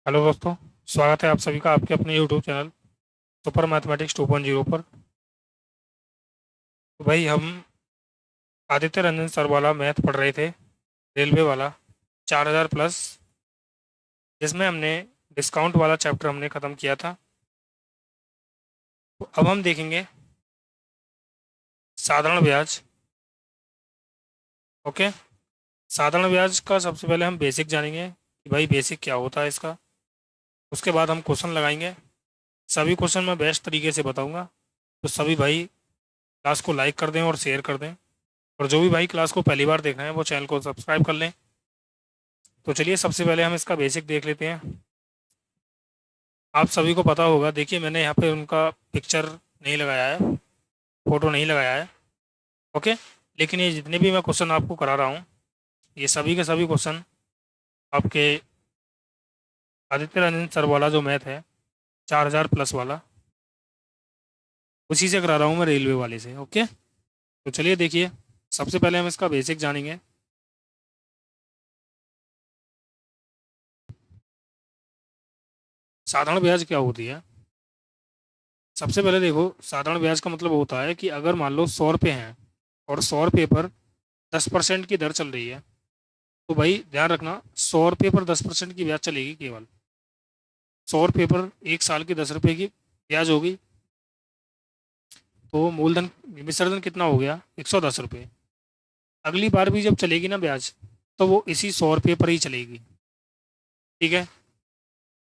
Hello दोस्तों। स्वागत है आप सभी का आपके अपने यूट्यूब चैनल सुपर मैथमेटिक्स 2.0 पर। तो भाई हम आदित्य रंजन सर वाला मैथ पढ़ रहे थे, रेलवे वाला 4000 प्लस, जिसमें हमने डिस्काउंट वाला चैप्टर हमने ख़त्म किया था। तो अब हम देखेंगे साधारण ब्याज। ओके। साधारण ब्याज का सबसे पहले हम बेसिक जानेंगे कि भाई बेसिक क्या होता है इसका। उसके बाद हम क्वेश्चन लगाएंगे। सभी क्वेश्चन मैं बेस्ट तरीके से बताऊंगा। तो सभी भाई क्लास को लाइक कर दें और शेयर कर दें। और जो भी भाई क्लास को पहली बार देख रहे हैं वो चैनल को सब्सक्राइब कर लें। तो चलिए सबसे पहले हम इसका बेसिक देख लेते हैं। आप सभी को पता होगा, देखिए मैंने यहाँ पे उनका पिक्चर नहीं लगाया है, फोटो नहीं लगाया है। ओके। लेकिन ये जितने भी मैं क्वेश्चन आपको करा रहा हूँ, ये सभी के सभी क्वेश्चन आपके आदित्य रंजन सर वाला जो मैथ है 4000 प्लस वाला, उसी से करा रहा हूँ मैं, रेलवे वाले से। ओके। तो चलिए देखिए, सबसे पहले हम इसका बेसिक जानेंगे। साधारण ब्याज क्या होती है। सबसे पहले देखो, साधारण ब्याज का मतलब होता है कि अगर मान लो 100 रुपये हैं और 100 रुपये पर 10% की दर चल रही है, तो भाई ध्यान रखना, 100 रुपये पर 10% की ब्याज चलेगी केवल। 100 रुपये पर 1 साल की 10 रुपये की ब्याज होगी। तो मूलधन विसर्जन कितना हो गया, 110 रुपये। अगली बार भी जब चलेगी ना ब्याज, तो वो इसी 100 रुपये पर ही चलेगी। ठीक है।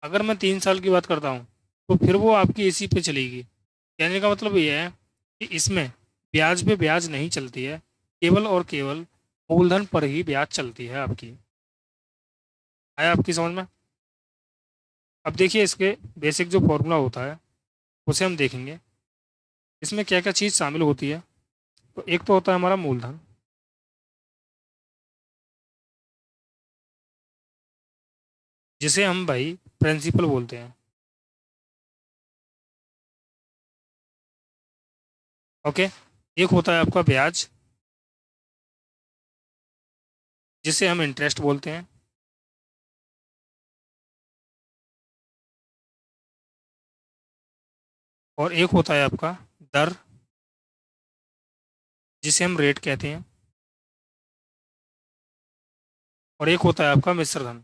अगर मैं 3 साल की बात करता हूँ, तो फिर वो आपकी इसी पे चलेगी। कहने का मतलब ये है कि इसमें ब्याज पे ब्याज नहीं चलती है, केवल और केवल मूलधन पर ही ब्याज चलती है आपकी। आया आपकी समझ में। अब देखिए इसके बेसिक जो फॉर्मूला होता है उसे हम देखेंगे। इसमें क्या क्या चीज़ शामिल होती है। तो एक तो होता है हमारा मूलधन, जिसे हम भाई प्रिंसिपल बोलते हैं। ओके। एक होता है आपका ब्याज, जिसे हम इंटरेस्ट बोलते हैं। और एक होता है आपका दर, जिसे हम रेट कहते हैं। और एक होता है आपका मिश्र धन।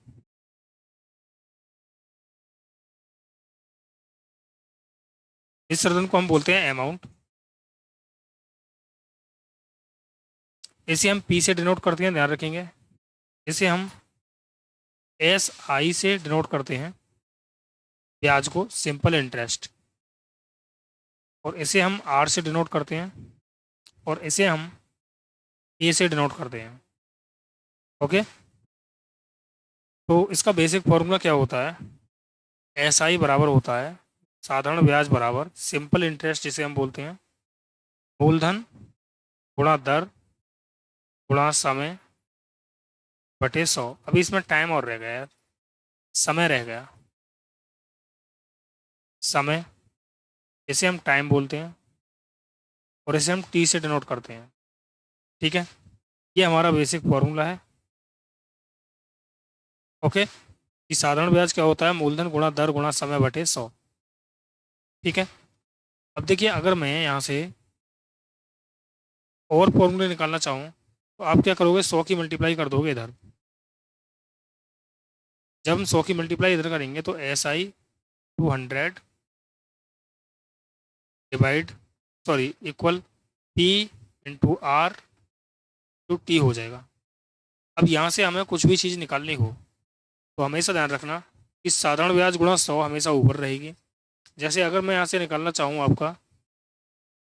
मिश्र धन को हम बोलते हैं अमाउंट। इसे हम पी से डिनोट करते हैं, ध्यान रखेंगे। इसे हम एस आई से डिनोट करते हैं, ब्याज को, सिंपल इंटरेस्ट। और इसे हम आर से डिनोट करते हैं, और इसे हम ए से डिनोट करते हैं। ओके। तो इसका बेसिक फॉर्मूला क्या होता है। एस आई बराबर होता है साधारण ब्याज बराबर सिंपल इंटरेस्ट, जिसे हम बोलते हैं, मूलधन गुणा दर गुणा समय बटे 100। अभी इसमें टाइम और रह गया यार, समय रह गया। समय, इसे हम टाइम बोलते हैं, और इसे हम टी से डिनोट करते हैं। ठीक है। ये हमारा बेसिक फॉर्मूला है। ओके। कि साधारण ब्याज क्या होता है, मूलधन गुणा दर गुणा समय बटे 100। ठीक है। अब देखिए, अगर मैं यहाँ से और फॉर्मूले निकालना चाहूँ, तो आप क्या करोगे, 100 की मल्टीप्लाई कर दोगे इधर। जब हम 100 की मल्टीप्लाई इधर करेंगे, तो S I 200 divide, sorry, equal P into R to T हो जाएगा। अब यहाँ से हमें कुछ भी चीज़ निकालनी हो, तो हमेशा ध्यान रखना कि साधारण ब्याज गुणा 100 हमेशा ऊपर रहेगी। जैसे अगर मैं यहाँ से निकालना चाहूँ आपका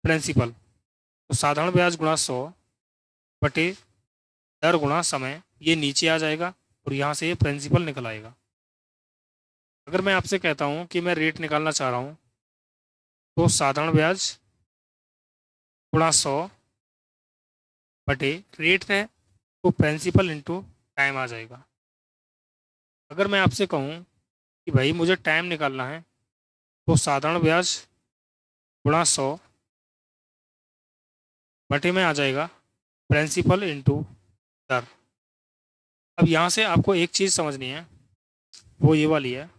प्रिंसिपल, तो साधारण ब्याज गुणा 100 बटे दर गुणा समय, ये नीचे आ जाएगा, और यहाँ से ये प्रिंसिपल निकल आएगा। अगर मैं आपसे कहता हूँ कि मैं रेट निकालना चाह रहा हूँ, तो साधारण ब्याज गुणा 100 बटे रेट है, तो प्रिंसिपल इंटू टाइम आ जाएगा। अगर मैं आपसे कहूँ कि भाई मुझे टाइम निकालना है, तो साधारण ब्याज गुणा 100 बटे में आ जाएगा प्रिंसिपल इंटू दर। अब यहाँ से आपको एक चीज़ समझनी है, वो ये वाली है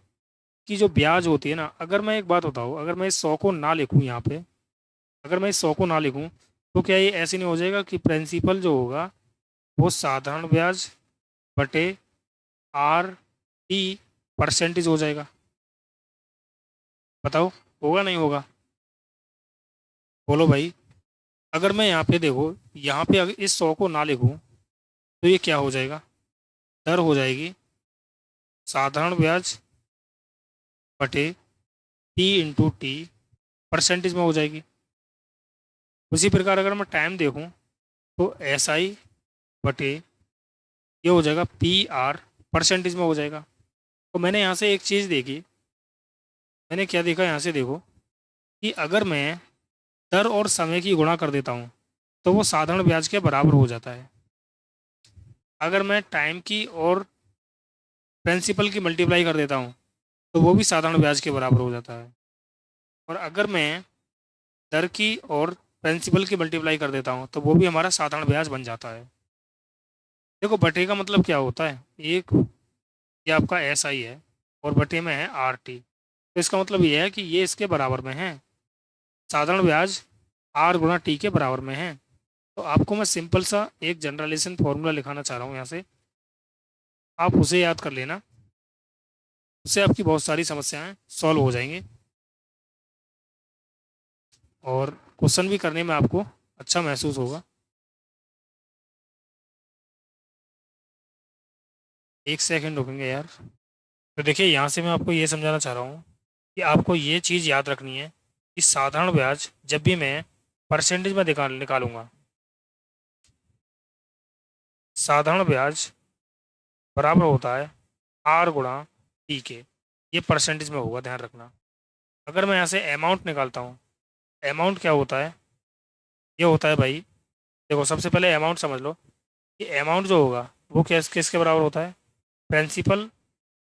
की जो ब्याज होती है ना, अगर मैं एक बात बताऊँ, अगर मैं इस 100 को ना लिखूँ यहाँ पे, अगर मैं इस 100 को ना लिखूँ, तो क्या ये ऐसे नहीं हो जाएगा कि प्रिंसिपल जो होगा वो साधारण ब्याज बटे आर टी परसेंटेज हो जाएगा? बताओ, होगा नहीं होगा? बोलो भाई। अगर मैं यहाँ पे देखो, यहाँ पे अगर इस 100 को ना लिखूँ, तो ये क्या हो जाएगा? दर हो जाएगी साधारण ब्याज बटे टी इंटू टी, परसेंटेज में हो जाएगी। उसी प्रकार अगर मैं टाइम देखूँ, तो एस आई बटे ये हो जाएगा पी आर, परसेंटेज में हो जाएगा। तो मैंने यहाँ से एक चीज़ देखी, मैंने क्या देखा यहाँ से देखो, कि अगर मैं दर और समय की गुणा कर देता हूँ, तो वो साधारण ब्याज के बराबर हो जाता है। अगर मैं टाइम की और प्रिंसिपल की मल्टीप्लाई कर देता हूँ, तो वो भी साधारण ब्याज के बराबर हो जाता है। और अगर मैं दर की और प्रिंसिपल की मल्टीप्लाई कर देता हूँ, तो वो भी हमारा साधारण ब्याज बन जाता है। देखो, बटे का मतलब क्या होता है, एक ये आपका एस आई है और बटे में है आर टी, तो इसका मतलब ये है कि ये इसके बराबर में है, साधारण ब्याज आर गुणा टी के बराबर में है। तो आपको मैं सिंपल सा एक जनरलाइजेशन फॉर्मूला लिखाना चाह रहा हूँ यहाँ से, आप उसे याद कर लेना, उससे आपकी बहुत सारी समस्याएं सॉल्व हो जाएंगी और क्वेश्चन भी करने में आपको अच्छा महसूस होगा। एक सेकंड रुकेंगे यार। तो देखिए, यहाँ से मैं आपको ये समझाना चाह रहा हूँ कि आपको ये चीज़ याद रखनी है कि साधारण ब्याज जब भी मैं परसेंटेज में निकालूंगा, साधारण ब्याज बराबर होता है आर गुणा टी के, ये परसेंटेज में होगा, ध्यान रखना। अगर मैं यहाँ से अमाउंट निकालता हूँ, अमाउंट क्या होता है, ये होता है भाई, देखो सबसे पहले अमाउंट समझ लो कि अमाउंट जो होगा वो किसके बराबर होता है, प्रिंसिपल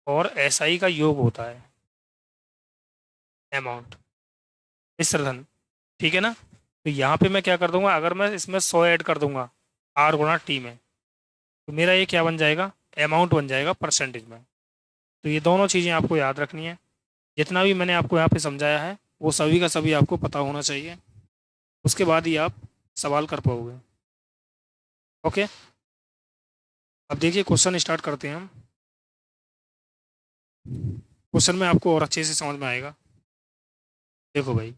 और एसआई का योग होता है अमाउंट, मिश्रधन। ठीक है ना? तो यहाँ पे मैं क्या कर दूंगा, अगर मैं इसमें 100 ऐड कर दूंगा आर गुणा टी में, तो मेरा ये क्या बन जाएगा, अमाउंट बन जाएगा परसेंटेज में। तो ये दोनों चीज़ें आपको याद रखनी है। जितना भी मैंने आपको यहाँ पे समझाया है, वो सभी का सभी आपको पता होना चाहिए, उसके बाद ही आप सवाल कर पाओगे। ओके, अब देखिए क्वेश्चन स्टार्ट करते हैं हम। क्वेश्चन में आपको और अच्छे से समझ में आएगा। देखो भाई,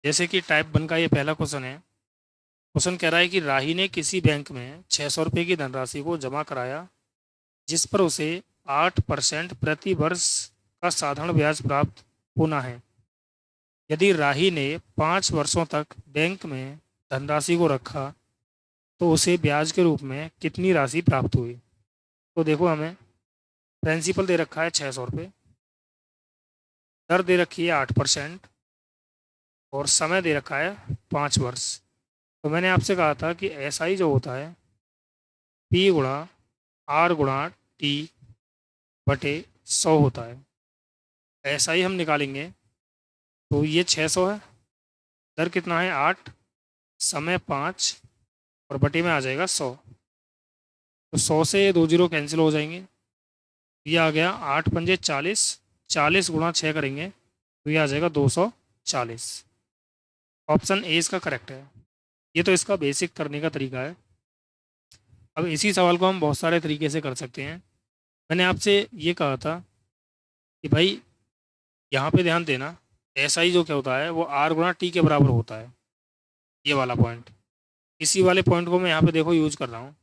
जैसे कि टाइप 1 का ये पहला क्वेश्चन है। क्वेश्चन कह रहा है कि राही ने किसी बैंक में 600 रुपये की धनराशि को जमा कराया, जिस पर उसे 8% प्रति वर्ष का साधारण ब्याज प्राप्त होना है। यदि राही ने 5 वर्षों तक बैंक में धनराशि को रखा, तो उसे ब्याज के रूप में कितनी राशि प्राप्त हुई? तो देखो, हमें प्रिंसिपल दे रखा है 600 रुपये, दर दे रखी है 8%, और समय दे रखा है 5 वर्ष। तो मैंने आपसे कहा था कि एस आई जो होता है पी गुणा आर गुणा टी बटे 100 होता है। एस आई हम निकालेंगे, तो ये 600 है, दर कितना है 8, समय 5, और बटे में आ जाएगा 100। तो 100 से ये 2 जीरो कैंसिल हो जाएंगे, ये आ गया 8 पंजे 40, 40 गुणा 6 करेंगे तो ये आ जाएगा 240। ऑप्शन ए इसका करेक्ट है। ये तो इसका बेसिक करने का तरीका है। अब इसी सवाल को हम बहुत सारे तरीके से कर सकते हैं। मैंने आपसे ये कहा था कि भाई यहाँ पे ध्यान देना, एस आई जो क्या होता है वो आर गुणा टी के बराबर होता है, ये वाला पॉइंट। इसी वाले पॉइंट को मैं यहाँ पे देखो यूज कर रहा हूँ।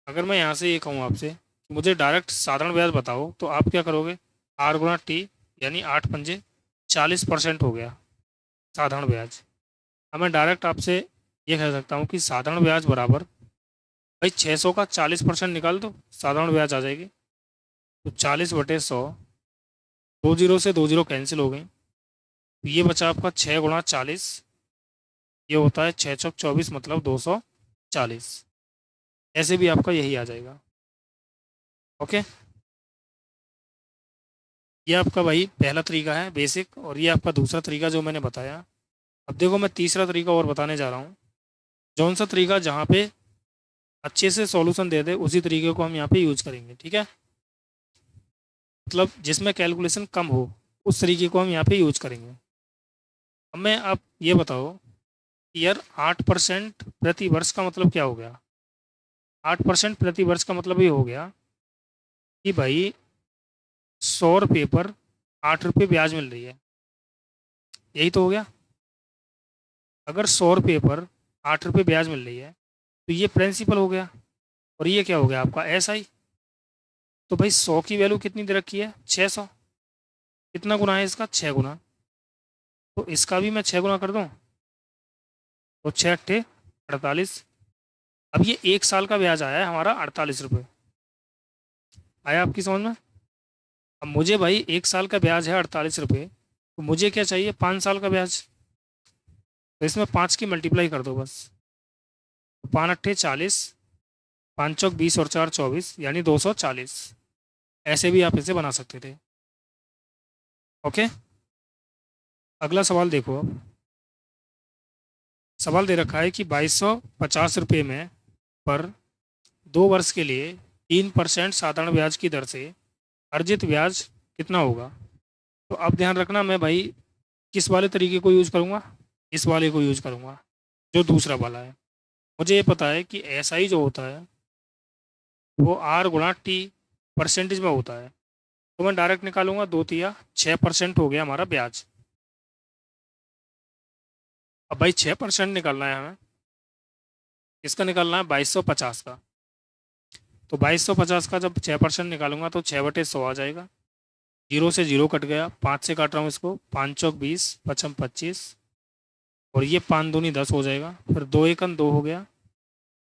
अगर मैं यहाँ से ये कहूँ आपसे कि मुझे डायरेक्ट साधारण ब्याज बताओ, तो आप क्या करोगे, आर गुणा टी, यानी 8 पंजे 40% हो गया साधारण ब्याज। अब मैं डायरेक्ट आपसे ये कह सकता हूँ कि साधारण ब्याज बराबर, भाई 600 का 40% निकाल दो, साधारण ब्याज आ जाएगी। तो 40/100, 2 जीरो से 2 जीरो कैंसिल हो गई, तो ये बचा आपका 6 गुणा 40, ये होता है 6 चौक 24, मतलब 240। ऐसे भी आपका यही आ जाएगा। ओके, ये आपका भाई पहला तरीका है बेसिक, और ये आपका दूसरा तरीका जो मैंने बताया। अब देखो, मैं तीसरा तरीका और बताने जा रहा हूँ। जौन सा तरीका जहाँ पे अच्छे से सॉल्यूशन दे दे, उसी तरीके को हम यहाँ पे यूज करेंगे, ठीक है? मतलब जिसमें कैलकुलेशन कम हो उस तरीके को हम यहाँ पे यूज करेंगे। अब मैं आप ये बताओ कि यार 8% प्रति वर्ष का मतलब क्या हो गया। 8% प्रति वर्ष का मतलब ये हो गया कि भाई 100 रुपये पर 8 रुपये ब्याज मिल रही है। यही तो हो गया। अगर 100 रुपये पर 8 रुपये ब्याज मिल रही है तो ये प्रिंसिपल हो गया, और ये क्या हो गया आपका SI। तो भाई 100 की वैल्यू कितनी दे रखी है, 600। कितना गुना है इसका, 6 गुना। तो इसका भी मैं 6 गुना कर दूं तो 6 × 8 = 48। अब ये 1 साल का ब्याज आया है हमारा 48 रुपये। आया आपकी समझ में। अब मुझे भाई 1 साल का ब्याज है 48 रुपये, तो मुझे क्या चाहिए, 5 साल का ब्याज। तो इसमें 5 की मल्टीप्लाई कर दो बस। तो 5 × 8 = 40, 5 × 20 और 4 = 24, यानी 240। ऐसे भी आप इसे बना सकते थे। ओके, अगला सवाल देखो। अब सवाल दे रखा है कि 2250 रुपये में पर 2 वर्ष के लिए 3% साधारण ब्याज की दर से अर्जित ब्याज कितना होगा। तो अब ध्यान रखना, मैं भाई किस वाले तरीके को यूज़ करूँगा, इस वाले को यूज़ करूँगा जो दूसरा वाला है। मुझे ये पता है कि SI जो होता है वो R×T परसेंटेज में होता है। तो मैं डायरेक्ट निकालूंगा, 2×6% हो गया हमारा ब्याज। अब भाई 6% निकालना है हमें। किसका निकालना है, 2250 का। तो 2250 का जब 6% निकालूंगा तो 6/100 आ जाएगा। 0 से 0 कट गया, 5 से काट रहा हूँ इसको, 5 × 20, 5×25, और ये 5 दूनी 10 हो जाएगा। फिर 2 × 2 हो गया,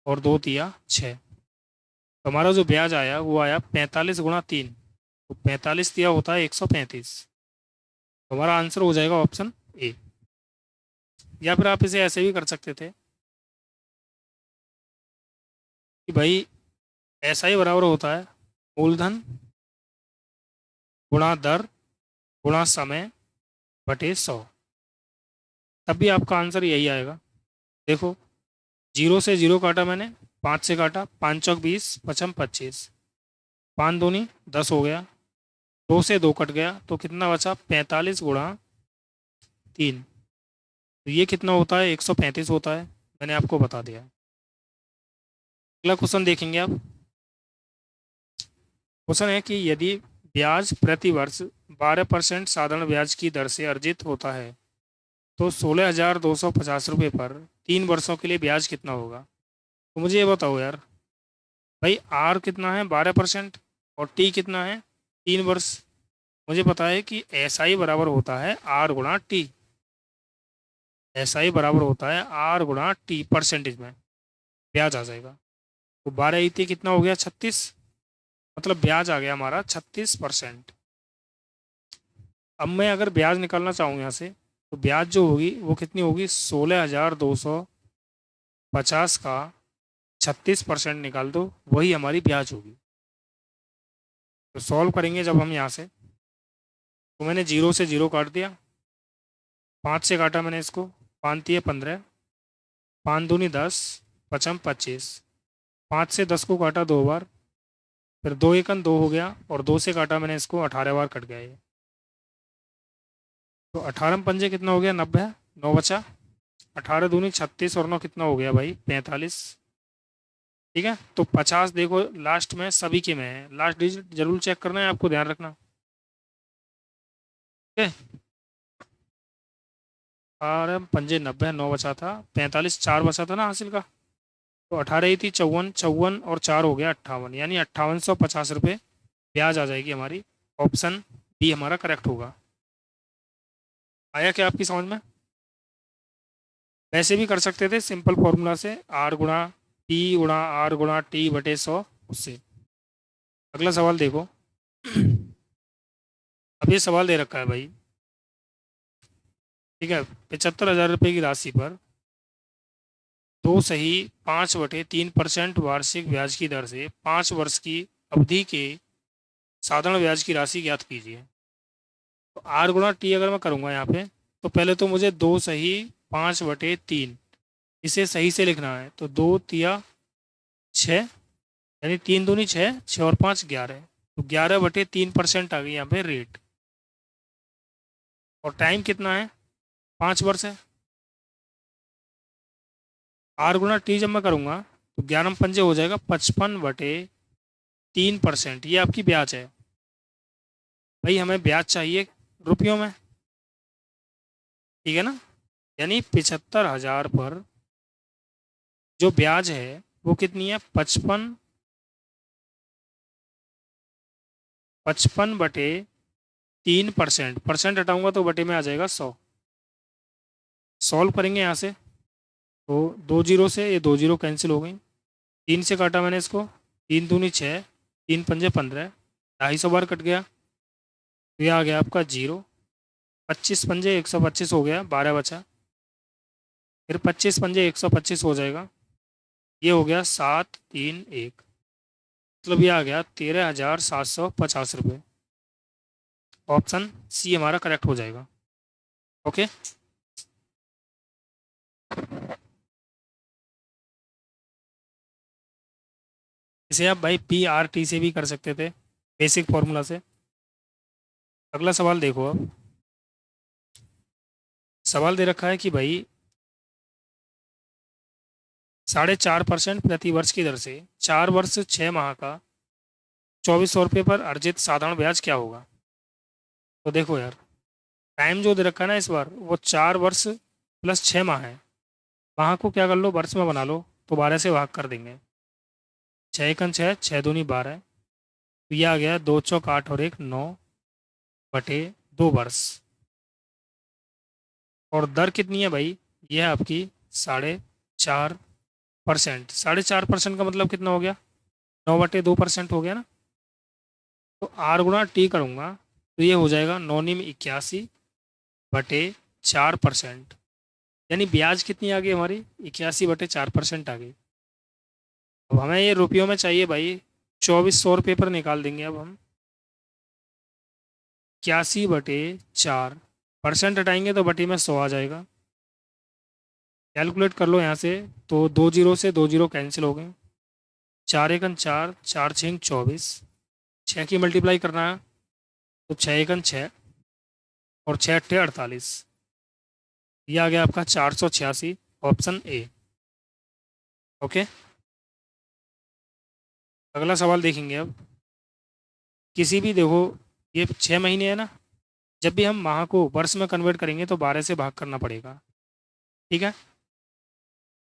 और 2×3 = 6। तो हमारा जो ब्याज आया वो आया 45 × 3। तो 45 होता है 135। तो हमारा आंसर हो जाएगा ऑप्शन ए। या फिर आप इसे ऐसे भी कर सकते थे कि भाई SI बराबर होता है मूलधन गुणा दर गुणा समय बटे 100। तब भी आपका आंसर यही आएगा। देखो, 0 से 0 काटा मैंने, 5 से काटा, 5×20, 5×25, 5 दूनी 10 हो गया, 2 से 2 कट गया, तो कितना बचा, 45 × 3। तो ये कितना होता है, 135 होता है। मैंने आपको बता दिया। अगला क्वेश्चन देखेंगे आप। क्वेश्चन है कि यदि ब्याज प्रति वर्ष 12% साधारण ब्याज की दर से अर्जित होता है तो 16,250 रुपये पर 3 वर्षों के लिए ब्याज कितना होगा। तो मुझे ये बताओ यार, भाई R कितना है, 12%, और T कितना है, 3 वर्ष। मुझे पता है कि SI बराबर होता है R×T। SI बराबर होता है R×T परसेंटेज में ब्याज आ जाएगा। तो 12 कितना हो गया, 36। मतलब ब्याज आ गया हमारा 36%। अब मैं अगर ब्याज निकालना चाहूँ यहाँ से, तो ब्याज जो होगी वो कितनी होगी, 16,250 का 36% निकाल दो, वही हमारी ब्याज होगी। तो सॉल्व करेंगे जब हम यहाँ से, तो मैंने 0 से 0 काट दिया, 5 से काटा मैंने इसको, 5×3 = 15, 5 दूनी 10, 5×25, 5 से 10 को काटा 2 बार, फिर 2 × 2 हो गया, और 2 से काटा मैंने इसको, 18 बार कट गया ये। तो 18×5 कितना हो गया, 90, 9 बचा, 18 दूनी 36, और 9 कितना हो गया भाई, 45। ठीक है, तो 50 देखो लास्ट में सभी के में है, लास्ट डिजिट जरूर चेक करना है आपको, ध्यान रखना। ठीक है, 18×5 90, 9 बचा था, 45 4 बचा था ना हासिल का। तो 18 ही थी, 54, 54 और 4 हो गया 58, यानी 5850 रुपये ब्याज आ जाएगी हमारी। ऑप्शन बी हमारा करेक्ट होगा। आया क्या आपकी समझ में। वैसे भी कर सकते थे सिंपल फॉर्मूला से, R×P×R×T/100 उससे। अगला सवाल देखो। अब ये सवाल दे रखा है भाई, ठीक है, 75,000 रुपये की राशि पर 2 सही 5/3% वार्षिक ब्याज की दर से 5 वर्ष की अवधि के साधारण ब्याज की राशि ज्ञात कीजिए। तो R×T अगर मैं करूँगा यहाँ पे, तो पहले तो मुझे 2 सही 5/3 इसे सही से लिखना है। तो 2×3 = 6, यानी 3 दूनी 6, 6 और 5 = 11। तो 11/3% आ गई यहाँ पे रेट। और टाइम कितना है, 5 वर्ष है। आर गुना टी जब मैं करूँगा तो 11 पंजे हो जाएगा 55/3%। ये आपकी ब्याज है। भाई हमें ब्याज चाहिए रुपयों में, ठीक है ना। यानी 75,000 पर जो ब्याज है वो कितनी है, 55/3%। परसेंट हटाऊंगा तो बटे में आ जाएगा 100। सॉल्व करेंगे यहाँ से तो 2 जीरो से ये 2 जीरो कैंसिल हो गई। 3 से काटा मैंने इसको, 3 दूनी 6, 3 पंजे 15, 250 बार कट गया। तो ये आ गया आपका 0। 25 पंजे 125 हो गया, 12 बचा। फिर 25 पंजे 125 हो जाएगा, ये हो गया 731। मतलब ये आ गया 13,750 रुपये। ऑप्शन सी हमारा करेक्ट हो जाएगा। ओके। इसे आप भाई PRT से भी कर सकते थे, बेसिक फॉर्मूला से। अगला सवाल देखो अब। सवाल दे रखा है कि भाई 4.5% प्रति वर्ष की दर से 4 वर्ष 6 माह का 2400 रुपये पर अर्जित साधारण ब्याज क्या होगा। तो देखो यार, टाइम जो दे रखा है ना इस बार, वो 4 वर्ष प्लस 6 माह है। माह को क्या कर लो, वर्ष में बना लो, तो 12 से भाग कर देंगे। 6 एकन 6, 6 दूनी 12। तो ये आ गया 2 चौक 8 और 1 9/2 वर्ष। और दर कितनी है भाई, ये है आपकी 4.5%। 4.5% का मतलब कितना हो गया, 9/2% हो गया ना। तो आर गुना टी करूँगा तो ये हो जाएगा 9×91/4%। यानी ब्याज कितनी आ गई हमारी, 81/4% आ गई। अब हमें ये रुपयों में चाहिए भाई, 2400 रुपये पर निकाल देंगे अब हम। 81/4, हटाएंगे तो बटे में 100 आ जाएगा। कैलकुलेट कर लो यहाँ से, तो 2 जीरो से 2 जीरो कैंसिल हो गए। 4 एकन 4, 4 6 24, 6 की मल्टीप्लाई करना है तो 6 एकन 6 और 6 8 48। ये आ गया आपका 486, ऑप्शन ए। ओके। अगला सवाल देखेंगे अब। किसी भी देखो, ये 6 महीने है ना, जब भी हम माह को वर्ष में कन्वर्ट करेंगे तो 12 से भाग करना पड़ेगा, ठीक है।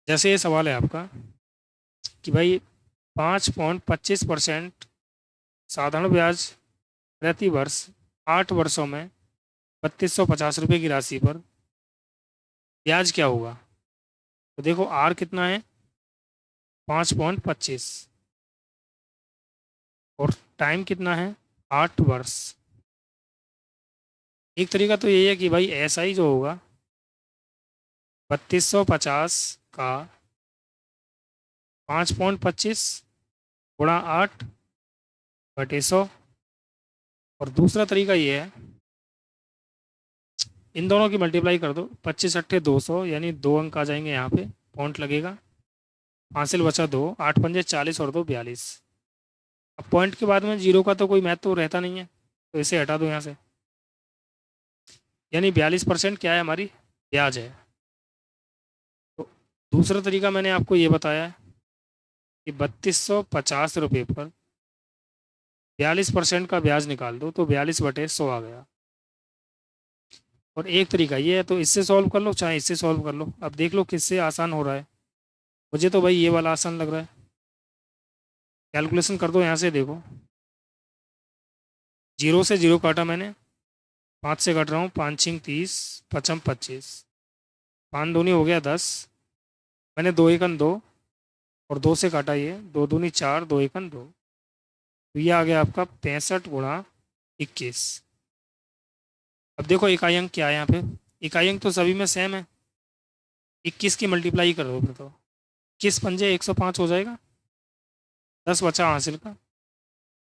जैसे ये सवाल है आपका कि भाई 5.25% साधारण ब्याज प्रति वर्ष 8 वर्षों में 3250 रुपये की राशि पर ब्याज क्या होगा। तो देखो आर कितना है, 5.25, और टाइम कितना है, 8 वर्ष। एक तरीका तो यही है कि भाई ऐसा ही जो होगा, 3250 का 5.25 गुणा 8/100। और दूसरा तरीका ये है, इन दोनों की मल्टीप्लाई कर दो, 25 अट्ठे 200, यानी 2 अंक आ जाएंगे यहाँ पे, पॉइंट लगेगा। हासिल बचा 2, 8 पंजे 40 और 2 42। अब पॉइंट के बाद में जीरो का तो कोई महत्व तो रहता नहीं है, तो इसे हटा दो यहाँ से। यानी 42% क्या है, हमारी ब्याज है। तो दूसरा तरीका मैंने आपको ये बताया है कि 3250 रुपये पर 42% का ब्याज निकाल दो, तो 42/100 आ गया। और एक तरीका ये है, तो इससे सॉल्व कर लो चाहे इससे सॉल्व कर लो, अब देख लो किससे आसान हो रहा है। मुझे तो भाई ये वाला आसान लग रहा है। कैलकुलेशन कर दो यहाँ से, देखो 0 से 0 काटा मैंने, 5 से काट रहा हूँ, 5 6 30, 55 25, 5 दूनी हो गया 10। मैंने 2 एकन 2 और 2 से काटा, ये 2 दूनी 4, 2 एकन 2। तो ये आ गया आपका 65 × 21। अब देखो इकाई अंक क्या है यहाँ पे, इकाई अंक तो सभी में सेम है। 21 की मल्टीप्लाई कर दो फिर तो, 21 पंजे 105 हो जाएगा, 10 बचा हासिल का,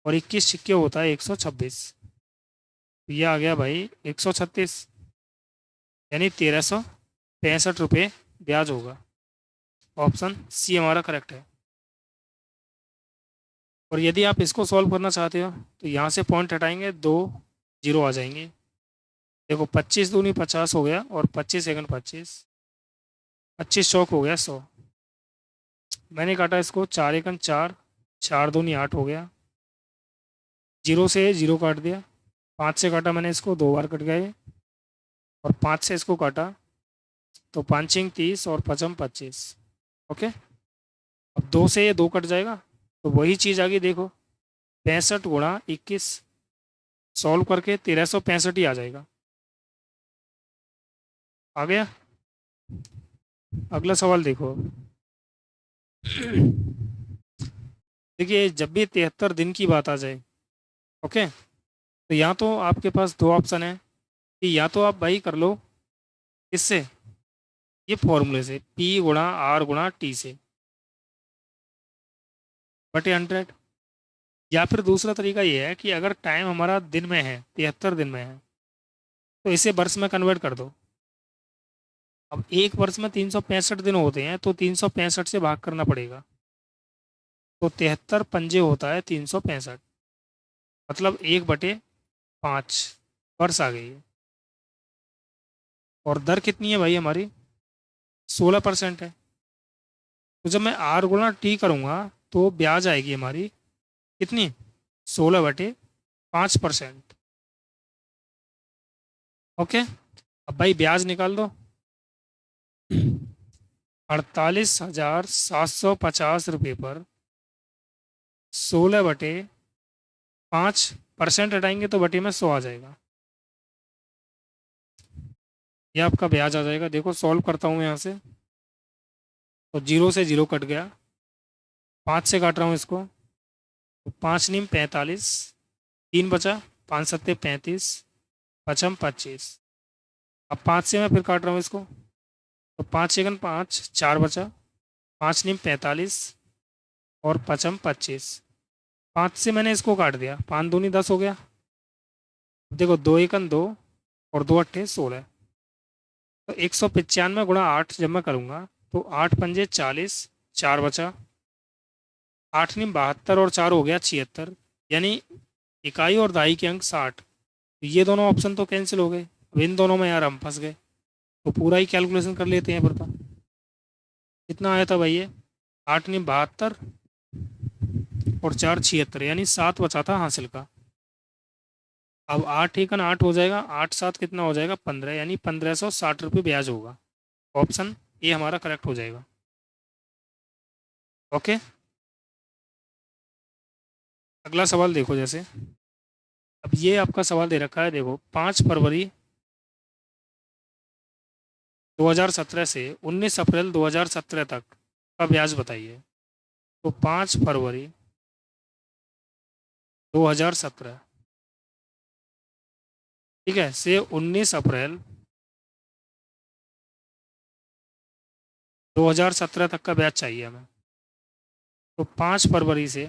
और 21 छिक्के होता है 126। तो ये आ गया भाई 136, यानी 1365 रुपये ब्याज होगा। ऑप्शन सी हमारा करेक्ट है। और यदि आप इसको सॉल्व करना चाहते हो तो यहाँ से पॉइंट हटाएंगे, 2 जीरो आ जाएंगे। देखो 25 दूनी 50 हो गया, और 25 सेकंड 25, 25 चौक हो गया 100। मैंने काटा इसको 4 एकन 4, 4 दूनी 8 हो गया। जीरो से जीरो काट दिया, 5 से काटा मैंने इसको, 2 बार कट गए, और 5 से इसको काटा तो 5 30 और 5 25। ओके, अब 2 से ये 2 कट जाएगा, तो वही चीज़ आ गई। देखो 65 गुणा 21, सॉल्व करके 1365 ही आ जाएगा। आ गया। अगला सवाल देखो। देखिए जब भी 73 दिन की बात आ जाए, ओके, तो या तो आपके पास दो ऑप्शन है कि या तो आप भाई कर लो इससे, ये फॉर्मूले से, P गुणा R गुणा T से बटे 100, या फिर दूसरा तरीका ये है कि अगर टाइम हमारा दिन में है, 73 दिन में है, तो इसे वर्ष में कन्वर्ट कर दो। अब एक वर्ष में 365 दिन होते हैं, तो 365 से भाग करना पड़ेगा, तो 73 पंजे होता है 365, मतलब 1/5 वर्ष आ गई है। और दर कितनी है भाई हमारी, 16% है। तो जब मैं R गुणा T करूँगा तो ब्याज आएगी हमारी कितनी, 16/5%। ओके, अब भाई ब्याज निकाल दो। 48,750 रुपये पर 16/5% हटाएंगे तो बटे में 100 आ जाएगा। ये आपका ब्याज आ जाएगा। देखो सॉल्व करता हूँ मैं यहाँ से, तो जीरो से जीरो कट गया, 5 से काट रहा हूँ इसको, तो 5 नीम 45, 3 बचा, 5 सत्ते 35, 5 25। अब 5 से मैं फिर काट रहा हूँ इसको, तो 5 एकन 5, 4 बचा, 5 नीम 45 और 5 25। 5 से मैंने इसको काट दिया, 5 दूनी 10 हो गया। देखो 2 एकन 2 और 2 अट्ठे 16, तो 195 गुणा 8 जब मैं करूँगा तो 8 पंजे 40, 4 बचा, 8 नीम 72 और 4 हो गया 76, यानी इकाई और दहाई के अंक 60। तो ये दोनों ऑप्शन तो कैंसिल हो गए। अब इन दोनों में यार हम फंस गए, तो पूरा ही कैलकुलेशन कर लेते हैं फिर तो। कितना आया था भाई ये, 8 नीम 72 और 4 76, यानी 7 बचा था हासिल का। अब 8 एकन 8 हो जाएगा, 8 7 कितना हो जाएगा 15, यानी 1560 रुपये ब्याज होगा। ऑप्शन ए हमारा करेक्ट हो जाएगा। ओके, अगला सवाल देखो। जैसे अब ये आपका सवाल दे रखा है, देखो 5 फरवरी 2017 से 19 अप्रैल 2017 तक का ब्याज बताइए। तो 5 फरवरी 2017, ठीक है, से 19 अप्रैल 2017 तक का ब्याज चाहिए हमें। तो 5 फरवरी से,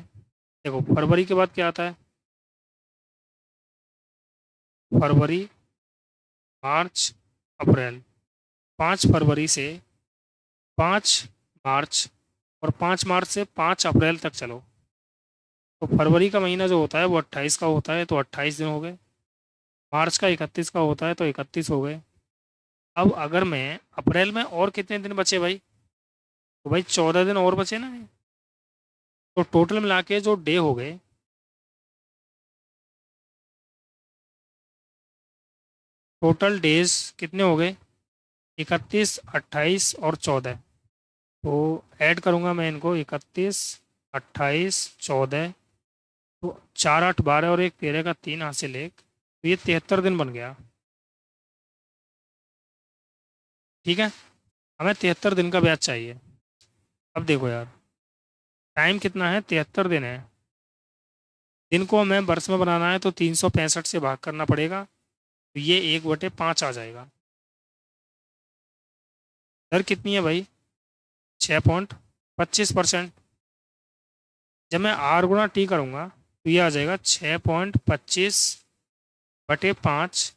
देखो फरवरी के बाद क्या आता है, फरवरी, मार्च, अप्रैल। 5 फरवरी से 5 मार्च, और 5 मार्च से 5 अप्रैल तक चलो। तो फरवरी का महीना जो होता है वो 28 का होता है, तो 28 दिन हो गए। मार्च का 31 का होता है, तो 31 हो गए। अब अगर मैं अप्रैल में, और कितने दिन बचे भाई, तो भाई 14 दिन और बचे ना। तो टोटल मिला के जो डे हो गए, टोटल डेज कितने हो गए, 31, 28 और 14। तो ऐड करूँगा मैं इनको, 31, 28, 14, तो 4 8 12 और 1 13 का 3 हासिल 1, तो ये 73 दिन बन गया। ठीक है, हमें 73 दिन का ब्याज चाहिए। अब देखो यार, टाइम कितना है, 73 दिन है। दिन को हमें वर्ष में बनाना है, तो 365 से भाग करना पड़ेगा, तो ये 1/5 आ जाएगा। दर कितनी है भाई, 6.25%। जब मैं R गुणा T करूँगा तो ये आ जाएगा 6.25/5।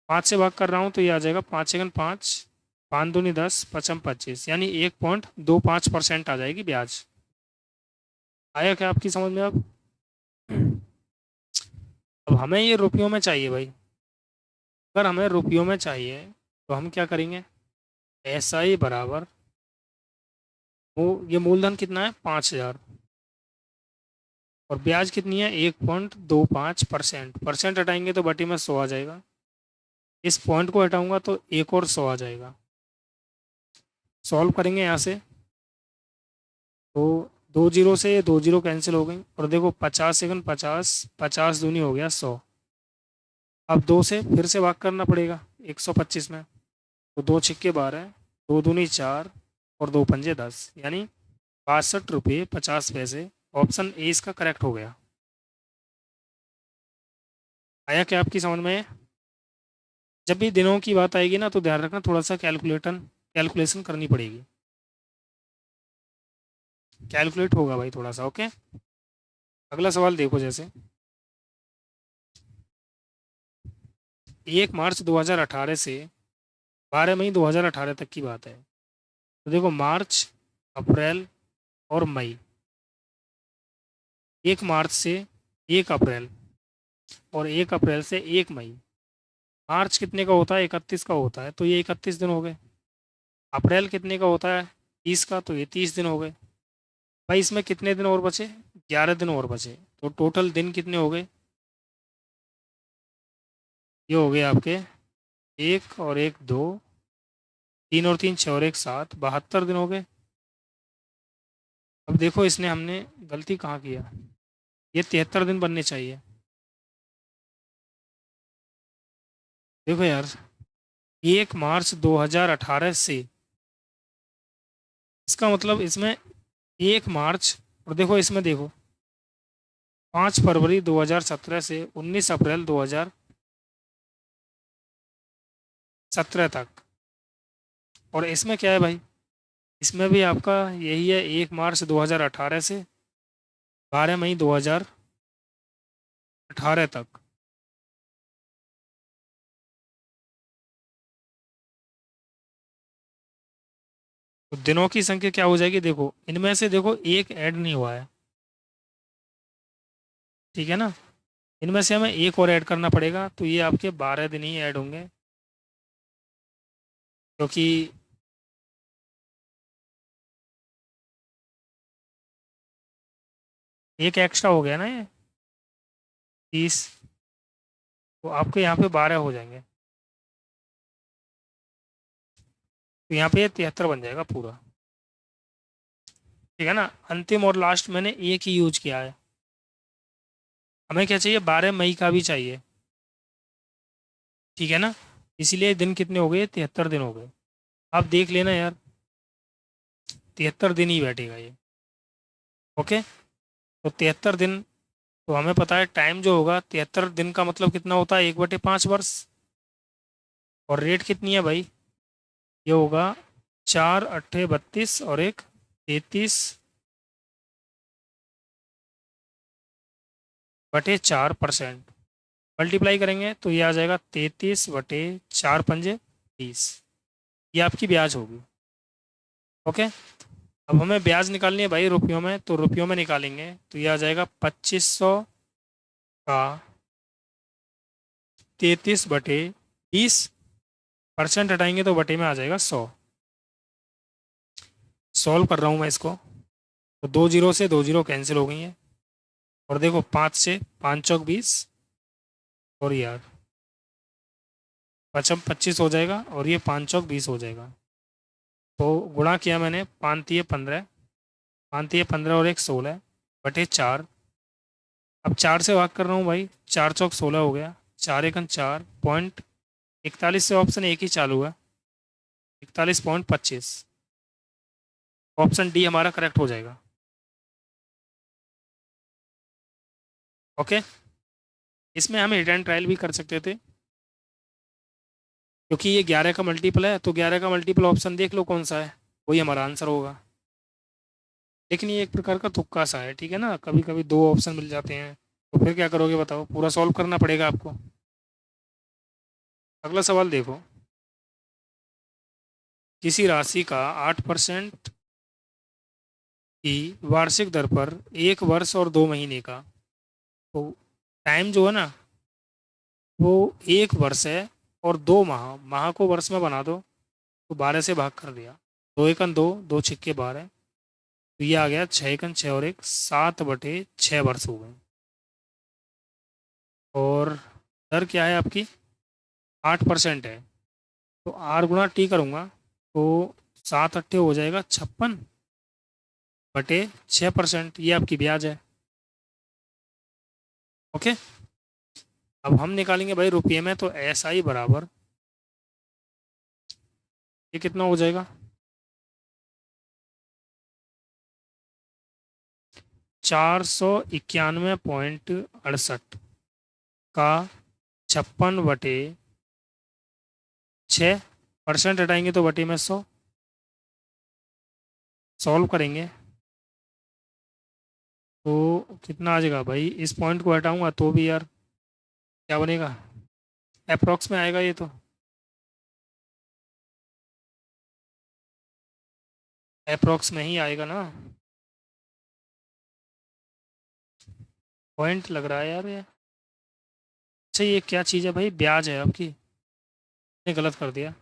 5 से भाग कर रहा हूँ तो ये आ जाएगा 5 सेकंड 5, 5 दूनी 10, 5 25, यानी 1.25% आ जाएगी ब्याज। आया क्या आपकी समझ में अब? अब हमें ये रुपयों में चाहिए भाई। अगर हमें रुपयों में चाहिए तो हम क्या करेंगे? SI बराबर ये मूलधन कितना है? 5,000। और ब्याज कितनी है? 1.25%। परसेंट हटाएंगे तो बटी में 100 आ जाएगा। इस पॉइंट को हटाऊंगा तो एक और 100 आ जाएगा। सॉल्व करेंगे यहाँ से तो 2 जीरो से 2 जीरो कैंसिल हो गई। और देखो 50 सेकंड 50, 50 दूनी हो गया 100। अब 2 से फिर से भाग करना पड़ेगा 125 में। तो 2 छिक्के 12, 2 दूनी 4 और 2 पंजे 10, यानी 62 रुपये 50 पैसे। ऑप्शन ए इसका करेक्ट हो गया। आया क्या आपकी समझ में? जब भी दिनों की बात आएगी ना तो ध्यान रखना, थोड़ा सा कैलकुलेशन करनी पड़ेगी। कैलकुलेट होगा भाई थोड़ा सा। ओके, अगला सवाल देखो। जैसे 1 मार्च 2018 से 12 मई 2018 तक की बात है। तो देखो मार्च, अप्रैल और मई। 1 मार्च से 1 अप्रैल और 1 अप्रैल से 1 मई। मार्च कितने का होता है? 31 का होता है, तो ये 31 दिन हो गए। अप्रैल कितने का होता है? 30 का, तो ये 30 दिन हो गए। भाई इसमें कितने दिन और बचे? 11 दिन और बचे। तो टोटल दिन कितने हो गए? ये हो गए आपके 1 और 1 2, 3 और 3 6 और 1 7, 72 दिन हो गए। अब देखो इसने हमने गलती कहाँ किया? ये 73 दिन बनने चाहिए। देखो यार, 1 मार्च 2018 से, इसका मतलब इसमें 1 मार्च, और देखो इसमें देखो 5 फरवरी 2017 से 19 अप्रैल 2017 तक। और इसमें क्या है भाई? इसमें भी आपका यही है, 1 मार्च 2018 से 12 मई 2018 तक। तो दिनों की संख्या क्या हो जाएगी? देखो इनमें से देखो एक ऐड नहीं हुआ है, ठीक है ना? इनमें से हमें एक और ऐड करना पड़ेगा, तो ये आपके 12 दिन ही ऐड होंगे, क्योंकि एक एक्स्ट्रा हो गया ना ये 30। तो आपके यहाँ पे 12 हो जाएंगे, तो यहाँ पे ये 73 बन जाएगा पूरा, ठीक है ना? अंतिम और लास्ट मैंने एक ही यूज किया है। हमें क्या चाहिए? 12 मई का भी चाहिए, ठीक है ना? इसीलिए दिन कितने हो गए? 73 दिन हो गए। आप देख लेना यार, 73 दिन ही बैठेगा ये। ओके, तो 73 दिन, तो हमें पता है टाइम जो होगा 73 दिन का मतलब कितना होता है? 1/5 वर्ष। और रेट कितनी है भाई? ये होगा 4 अट्ठे 32 और 1 33/4%। मल्टीप्लाई करेंगे तो ये आ जाएगा 33/4 पंजे 30। ये आपकी ब्याज होगी। ओके, अब हमें ब्याज निकालनी है भाई रुपयों में, तो रुपयों में निकालेंगे तो ये आ जाएगा 2500 का 33/20। परसेंट हटाएंगे तो बटे में आ जाएगा 100। सॉल्व कर रहा हूँ मैं इसको। तो 2 जीरो से 2 जीरो कैंसिल हो गई हैं। और देखो 5 से 5 चौक 20, और यार 25 हो जाएगा, और ये 5 चौक 20 हो जाएगा। तो गुणा किया मैंने, 5 तिये 15, 5 तिये 15 और 1 16/4। अब 4 से भाग कर रहा हूँ भाई, 4 चौक 16 हो गया। 4 एकन 4 .41 से ऑप्शन एक ही चालू है, 41.25। ऑप्शन डी हमारा करेक्ट हो जाएगा। ओके, इसमें हम हिट एंड ट्रायल भी कर सकते थे, क्योंकि ये 11 का मल्टीपल है, तो 11 का मल्टीपल ऑप्शन देख लो कौन सा है, वही हमारा आंसर होगा। लेकिन ये एक प्रकार का तुक्का सा है, ठीक है ना? कभी कभी दो ऑप्शन मिल जाते हैं, तो फिर क्या करोगे बताओ? पूरा सॉल्व करना पड़ेगा आपको। अगला सवाल देखो। किसी राशि का 8% कि वार्षिक दर पर 1 वर्ष और 2 महीने का, तो टाइम जो है ना वो 1 वर्ष है और 2 माह, माह को वर्ष में बना दो तो 12 से भाग कर दिया, 2 एकन 2, 2 छिक्के 12, तो ये आ गया 6 एकन 6 और 1 7/6 वर्ष हो गए। और दर क्या है आपकी, 8% है, तो R×T करूँगा तो 7 अट्ठे हो जाएगा 56/6%, ये आपकी ब्याज है। ओके, अब हम निकालेंगे भाई रुपये में, तो SI बराबर ये कितना हो जाएगा, 491.68 का 56/6, % हटाएंगे तो बटे में 100, सॉल्व करेंगे तो कितना आ जाएगा भाई, इस पॉइंट को हटाऊंगा तो भी यार क्या बनेगा, अप्रॉक्स में आएगा ये तो, अप्रॉक्स में ही आएगा ना, पॉइंट लग रहा है यार ये। अच्छा ये क्या चीज़ है भाई, ब्याज है आपकी, ने गलत कर दिया,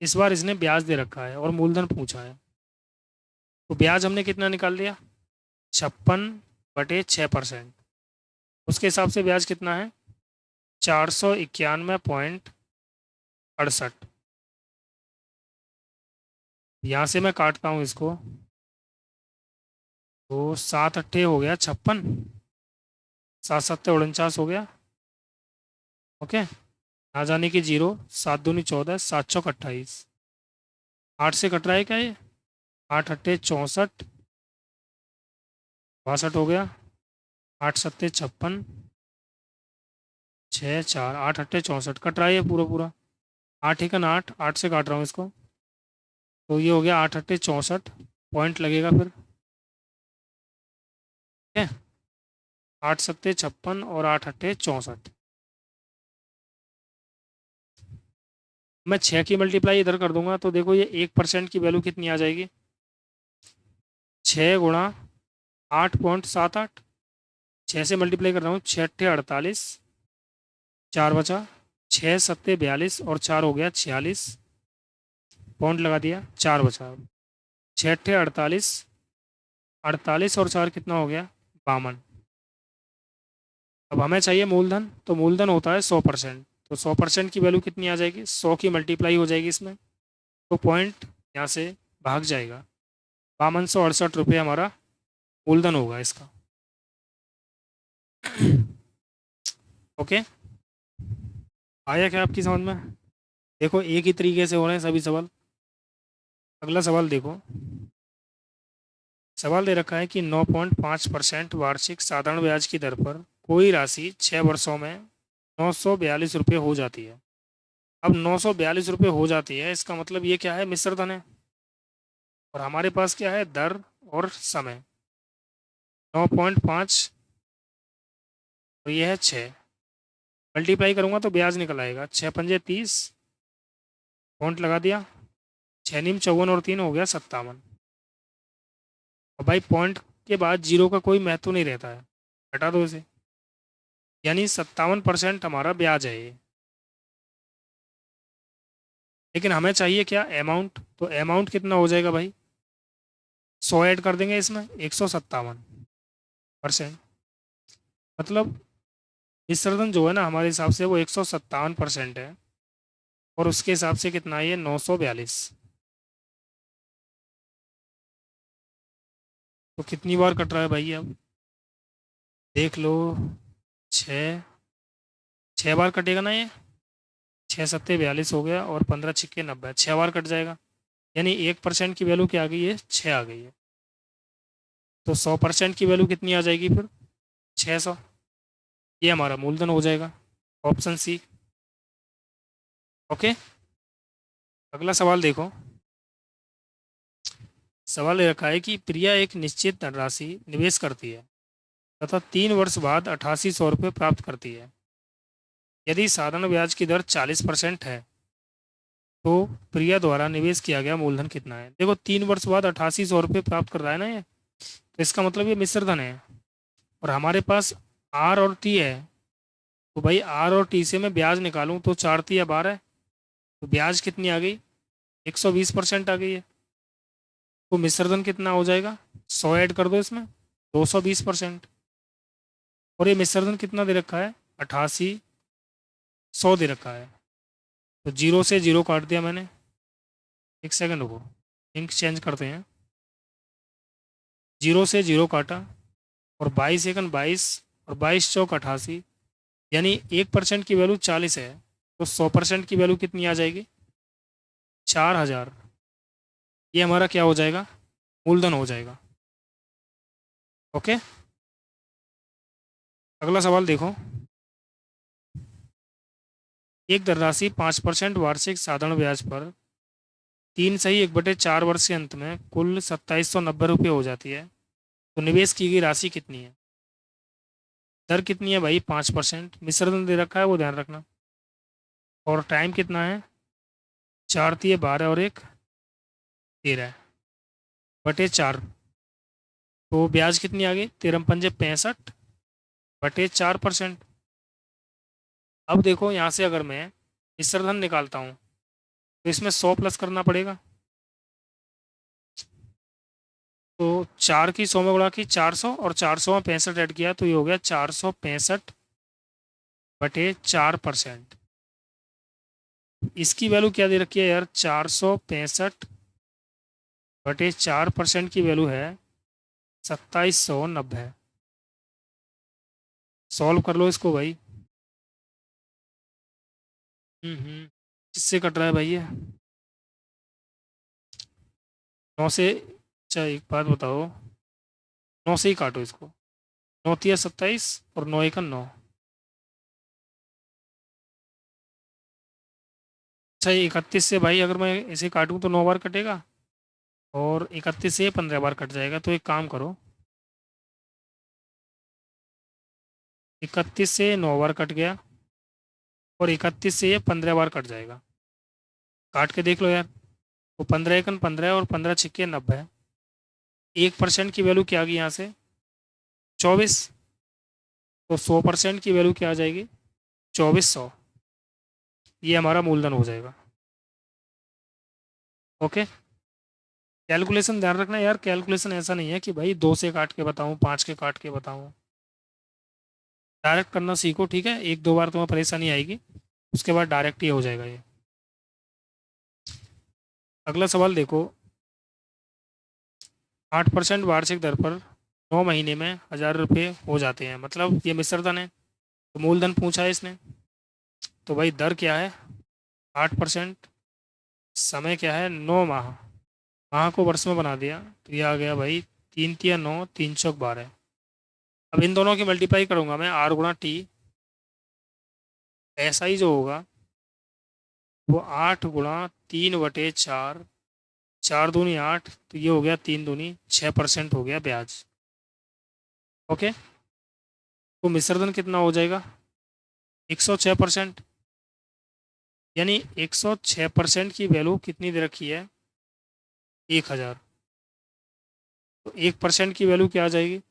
इस बार इसने ब्याज दे रखा है और मूलधन पूछा है, तो ब्याज हमने कितना निकाल लिया, 56/6%, उसके हिसाब से ब्याज कितना है, 491.68, यहाँ से मैं काटता हूँ इसको, तो 7 अट्ठे हो गया 56, 7 7 49 हो गया। ओके, आ जाने की 0, 7 दूनी 14, 7 चौक 28, 8 से कट रहा है क्या ये, 8 अट्ठे 64, 62 हो गया, 8 सत्ते 56, 6 4, 8 अट्ठे 64 कट रहा है ये पूरा पूरा, 8 एकन 8, 8 से काट रहा हूँ इसको, तो ये हो गया 8 अट्ठे 64, पॉइंट लगेगा फिर, ठीक है, 8 सत्ते 56 और 8 अट्ठे 64, मैं 6 की मल्टीप्लाई इधर कर दूंगा तो देखो ये 1% की वैल्यू कितनी आ जाएगी, 6 × 8.78, 6 से मल्टीप्लाई कर रहा हूँ, 6 अट्ठे 48, 4 बचा, 6 सत्ते 42 और 4 हो गया 46, पॉइंट लगा दिया, 4 बचा, 6 अट्ठे 48, 48 और 4 कितना हो गया, 52। अब हमें चाहिए मूलधन, तो मूलधन होता है 100%, तो 100% की वैल्यू कितनी आ जाएगी, 100 की मल्टीप्लाई हो जाएगी इसमें, तो पॉइंट यहाँ से भाग जाएगा, 5268 रुपये हमारा मूलधन होगा इसका। ओके, आया क्या आपकी समझ में, देखो एक ही तरीके से हो रहे हैं सभी सवाल। अगला सवाल देखो, सवाल दे रखा है कि 9.5% वार्षिक साधारण ब्याज की दर पर कोई राशि 6 वर्षों में 942 रुपये हो जाती है। अब 942 रुपये हो जाती है, इसका मतलब ये क्या है, मिश्र धन है, और हमारे पास क्या है, दर और समय, 9.5 और ये है 6, मल्टीप्लाई करूंगा तो ब्याज निकल आएगा, 6 पंजे 30, पॉइंट लगा दिया, 6 नीम 54 और 3 हो गया 57। और भाई पॉइंट के बाद जीरो का कोई महत्व नहीं रहता है, हटा दो इसे, यानी 57% हमारा ब्याज है ये। लेकिन हमें चाहिए क्या, अमाउंट, तो अमाउंट कितना हो जाएगा भाई, 100 ऐड कर देंगे इसमें, 157%, मतलब विसर्जन जो है ना हमारे हिसाब से वो 157% है, और उसके हिसाब से कितना है ये, 942, तो कितनी बार कट रहा है भाई, अब देख लो, 6 6 बार कटेगा ना ये, 6 सत्ते 42 हो गया और 15 छिक्के 90, 6 बार कट जाएगा, यानी 1% की वैल्यू क्या आ गई है, 6 आ गई है, तो 100% की वैल्यू कितनी आ जाएगी फिर, 600, ये हमारा मूलधन हो जाएगा, ऑप्शन सी। ओके, अगला सवाल देखो, सवाल ये रखा है कि प्रिया एक निश्चित धनराशि निवेश करती है तथा 3 वर्ष बाद 8800 रुपये प्राप्त करती है। यदि साधारण ब्याज की दर 40% है तो प्रिया द्वारा निवेश किया गया मूलधन कितना है। देखो 3 वर्ष बाद 8800 रुपये प्राप्त कर रहा है ना ये, तो इसका मतलब ये मिश्र धन है। और हमारे पास आर और टी है, तो भाई आर और टी से मैं ब्याज निकालूं तो 4 × 3 = 12, तो ब्याज कितनी आ गई, 120% आ गई है। तो मिश्रधन कितना हो जाएगा, 100 ऐड कर दो इसमें, 220%। और ये मिश्रधन कितना दे रखा है, 8800 दे रखा है। तो 0 से 0 काट दिया मैंने, एक सेकंड रुको, इंक चेंज करते हैं। 0 से 0 काटा, और 22 × 22, और 22×4 = 88, यानी 1% की वैल्यू 40 है, तो 100% की वैल्यू कितनी आ जाएगी, 4000। ये हमारा क्या हो जाएगा, मूलधन हो जाएगा। ओके, अगला सवाल देखो। एक धनराशि 5% वार्षिक साधारण ब्याज पर 3/1/4 वर्ष के अंत में कुल 2790 रुपये हो जाती है, तो निवेश की गई राशि कितनी है। दर कितनी है भाई, 5%। मिश्रण दे रखा है वो ध्यान रखना। और टाइम कितना है, 4×3 = 12 और 1 13/4। तो ब्याज कितनी आ गई, 13×5 = 65/4%। अब देखो यहाँ से अगर मैं मिश्रधन निकालता हूँ, तो इसमें 100 प्लस करना पड़ेगा। तो 4 की 100 में गुणा की 400, और 400 में 65 ऐड किया, तो ये हो गया 465/4%। इसकी वैल्यू क्या दे रखी है यार, 465/4% की वैल्यू है 2790। सॉल्व कर लो इसको भाई। किससे कट रहा है भाई ये, 9 से। अच्छा एक बात बताओ, 9 से ही काटो इसको, 9×3 = 27 और 9×1 = 9। अच्छा 31 से भाई अगर मैं इसे काटूं तो 9 बार कटेगा, और 31 से 15 बार कट जाएगा। तो एक काम करो, 31 से 9 बार कट गया, और 31 से ये 15 बार कट जाएगा। काट के देख लो यार, तो 15×1 = 15 और 15×6 = 90 है। 1% की वैल्यू क्या आ गई यहाँ से, 24। तो 100% की वैल्यू क्या आ जाएगी, 2400। ये हमारा मूलधन हो जाएगा। ओके, कैलकुलेशन ध्यान रखना यार, कैलकुलेशन ऐसा नहीं है कि भाई 2 से काट के बताऊं, 5 के काट के बताऊं। डायरेक्ट करना सीखो, ठीक है, 1-2 बार तुम्हें परेशानी आएगी, उसके बाद डायरेक्ट ही हो जाएगा ये। अगला सवाल देखो। 8% वार्षिक दर पर 9 महीने में 1000 रुपये हो जाते हैं, मतलब ये मिश्रधन है, तो मूलधन पूछा है इसने। तो भाई दर क्या है, 8%। समय क्या है, 9 माह। माह को वर्ष में बना दिया, तो ये आ गया भाई 3×3 = 9, 3×4 = 12। अब इन दोनों की मल्टीप्लाई करूंगा मैं, R×T। ऐसा ही जो होगा वो 8×3/4, 4×2 = 8, तो ये हो गया 3×2 = 6% हो गया ब्याज। ओके, तो मिश्रधन कितना हो जाएगा, 106%। यानी 106% की वैल्यू कितनी दे रखी है, 1000। तो 1% की वैल्यू क्या आ जाएगी,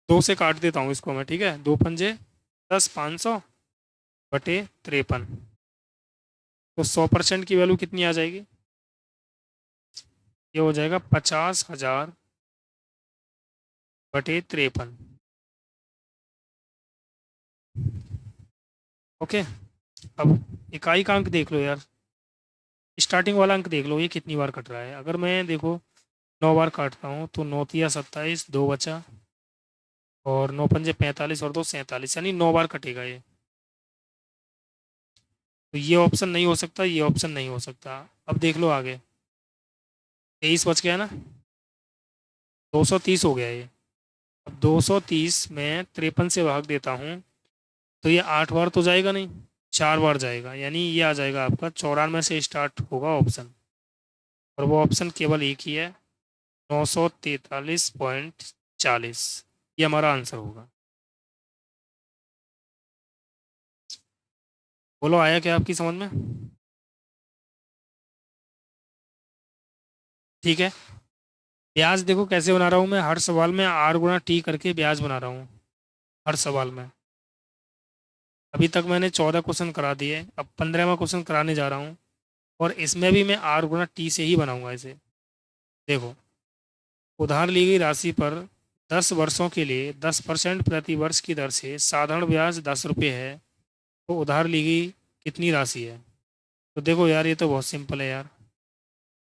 2 से काट देता हूँ इसको मैं, ठीक है, 2×5 = 10, 500/53। तो 100% की वैल्यू कितनी आ जाएगी, ये हो जाएगा 50,000/53। ओके, अब इकाई का अंक देख लो यार, स्टार्टिंग वाला अंक देख लो, ये कितनी बार कट रहा है। अगर मैं देखो 9 बार काटता हूँ, तो 9×3 = 27, 2 बचा, और 9×5 = 45 और 2 = 47, यानी 9 बार कटेगा ये। तो ये ऑप्शन नहीं हो सकता, ये ऑप्शन नहीं हो सकता। अब देख लो आगे, 23 बच गया ना, 230 हो गया ये। अब 230 में 53 से भाग देता हूँ, तो ये 8 बार तो जाएगा नहीं, 4 बार जाएगा, यानी ये आ जाएगा आपका 94 से स्टार्ट होगा ऑप्शन। और वो ऑप्शन केवल एक ही है, 943.40। ये हमारा आंसर होगा। बोलो आया क्या आपकी समझ में। ठीक है। ब्याज देखो कैसे बना रहा हूँ मैं, हर सवाल में आर गुणा टी करके ब्याज बना रहा हूँ हर सवाल में। अभी तक मैंने 14 क्वेश्चन करा दिए, अब 15वां क्वेश्चन कराने जा रहा हूँ, और इसमें भी मैं आर गुणा टी से ही बनाऊंगा इसे। देखो, उधार ली गई राशि पर 10 वर्षों के लिए 10% प्रति वर्ष की दर से साधारण ब्याज 10 रुपये है, तो उधार ली गई कितनी राशि है? तो देखो यार, ये तो बहुत सिंपल है यार।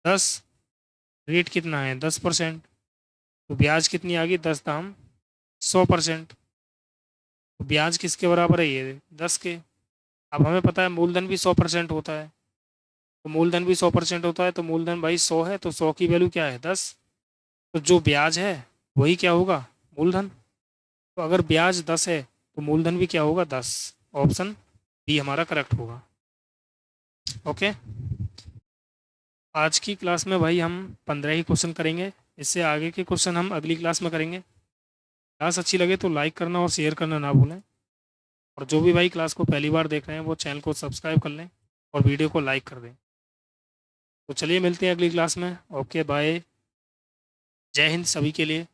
10, रेट कितना है 10%, तो ब्याज कितनी आ गई 10 दाम 100%। तो ब्याज किसके बराबर है? ये 10 के। अब हमें पता है मूलधन भी 100% होता है, तो मूलधन भी 100% होता है, तो मूलधन भाई 100 है, तो 100 की वैल्यू क्या है 10। तो जो ब्याज है वही क्या होगा? मूलधन। तो अगर ब्याज 10 है तो मूलधन भी क्या होगा 10। ऑप्शन बी हमारा करेक्ट होगा। ओके। आज की क्लास में भाई हम 15 ही क्वेश्चन करेंगे, इससे आगे के क्वेश्चन हम अगली क्लास में करेंगे। क्लास अच्छी लगे तो लाइक करना और शेयर करना ना भूलें, और जो भी भाई क्लास को पहली बार देख रहे हैं वो चैनल को सब्सक्राइब कर लें और वीडियो को लाइक कर दें। तो चलिए मिलते हैं अगली क्लास में। Okay bye. जय हिंद सभी के लिए।